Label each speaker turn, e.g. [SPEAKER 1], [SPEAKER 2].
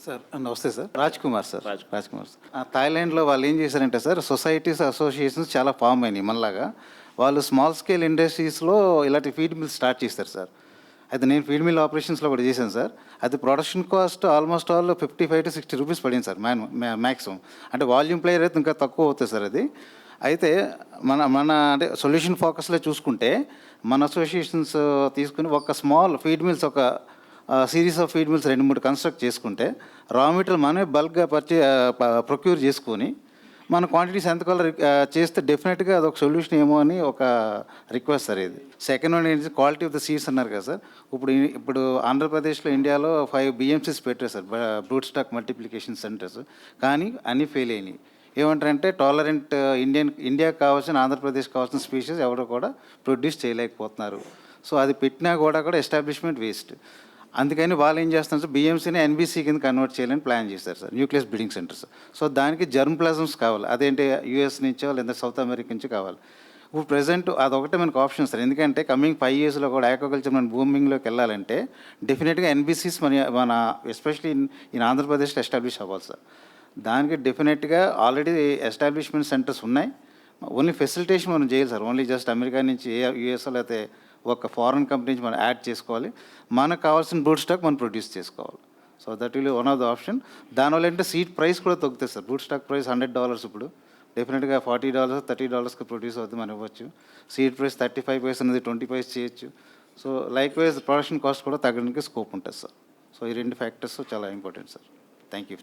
[SPEAKER 1] Sir నమస్తే sir. Raj Kumar sir.
[SPEAKER 2] Raj
[SPEAKER 1] Raj Kumar sir. థాయిలాండ్‌లో వాళ్ళు ఏం చేశారంటే సార్, సొసైటీస్, అసోసియేషన్స్ చాలా ఫార్మ్ అయినాయి మనలాగా. వాళ్ళు స్మాల్ స్కేల్ ఇండస్ట్రీస్‌లో ఇలాంటి ఫీడ్ మిల్స్ స్టార్ట్ చేశారు సార్. అయితే నేను ఫీడ్ మిల్ ఆపరేషన్స్‌లో కూడా చేశాను సార్. అది production cost almost all 55-60 rupees పడింది సార్ మ్యాక్సిమం. అంటే వాల్యూమ్ ప్లేయర్ అయితే ఇంకా తక్కువ అవుతుంది సార్ అది. అయితే మన మన అంటే సొల్యూషన్ ఫోకస్‌లో చూసుకుంటే మన అసోసియేషన్స్ తీసుకొని ఒక స్మాల్ ఫీడ్ మిల్స్ ఒక series of feed mills 2-3 construct చేసుకుంటే రా మెటీరియల్ మనమే బల్క్గా ప్రొక్యూర్ చేసుకొని మన క్వాంటిటీస్ ఎంత కలర్ చేస్తే డెఫినెట్గా అదొక సొల్యూషన్ ఏమో అని ఒక రిక్వెస్ట్ సార్ ఇది. సెకండ్ వన్ ఏంటి, క్వాలిటీ ఆఫ్ ద సీడ్స్ అన్నారు కదా సార్. ఇప్పుడు ఆంధ్రప్రదేశ్లో, ఇండియాలో 5 BMCs పెట్టారు sir, brute stock multiplication centres. కానీ అన్నీ ఫెయిల్ అయినాయి. ఏమంటారంటే టాలరెంట్ ఇండియాకి కావాల్సిన, ఆంధ్రప్రదేశ్కి కావాల్సిన స్పీషీస్ ఎవరు కూడా ప్రొడ్యూస్ చేయలేకపోతున్నారు. సో అది పెట్టినా కూడా ఎస్టాబ్లిష్మెంట్ వేస్ట్. అందుకని వాళ్ళు ఏం చేస్తున్నారు సార్, BMCని NBC కింద కన్వర్ట్ చేయాలని ప్లాన్ చేశారు sir, nucleus breeding centres. So దానికి జర్మ్ ప్లాజమ్స్ కావాలి. అదేంటి US నుంచో లేదా సౌత్ అమెరికా నుంచి కావాలి. ఇప్పుడు ప్రెజెంట్ అదొకటే మనకు ఆప్షన్ సార్. ఎందుకంటే కమింగ్ 5 yearsలో కూడా ఆక్వాకల్చర్ మన బూమింగ్లోకి వెళ్ళాలంటే డెఫినెట్గా NBCs మన ఎస్పెషలీ ఇన్ ఆంధ్రప్రదేశ్లో ఎస్టాబ్లిష్ అవ్వాలి సార్. దానికి డెఫినెట్గా ఆల్రెడీ ఎస్టాబ్లిష్మెంట్ సెంటర్స్ ఉన్నాయి. ఓన్లీ ఫెసిలిటేషన్ మనం చేయాలి సార్. ఓన్లీ జస్ట్ అమెరికా నుంచి US లేకపోతే ఒక ఫారెన్ కంపెనీ నుంచి మనం యాడ్ చేసుకోవాలి. మనకు కావాల్సిన బ్రూట్ స్టాక్ మనం ప్రొడ్యూస్ చేసుకోవాలి. So that will one of the option. దానివల్ల ఏంటంటే సీడ్ ప్రైస్ కూడా తగ్గుతుంది సార్. బ్రూట్ స్టాక్ ప్రైస్ $100 ఇప్పుడు డెఫినెట్గా $40, $30కి ప్రొడ్యూస్ అవుతుంది మనం ఇవ్వచ్చు. సీడ్ ప్రైస్ 35 పైస్ అనేది 20 పైస్ చేయొచ్చు. So like wise production cost కూడా తగ్గడానికి స్కోప్ ఉంటుంది సార్. సో ఈ 2 ఫ్యాక్టర్స్ చాలా ఇంపార్టెంట్ సార్. Thank you.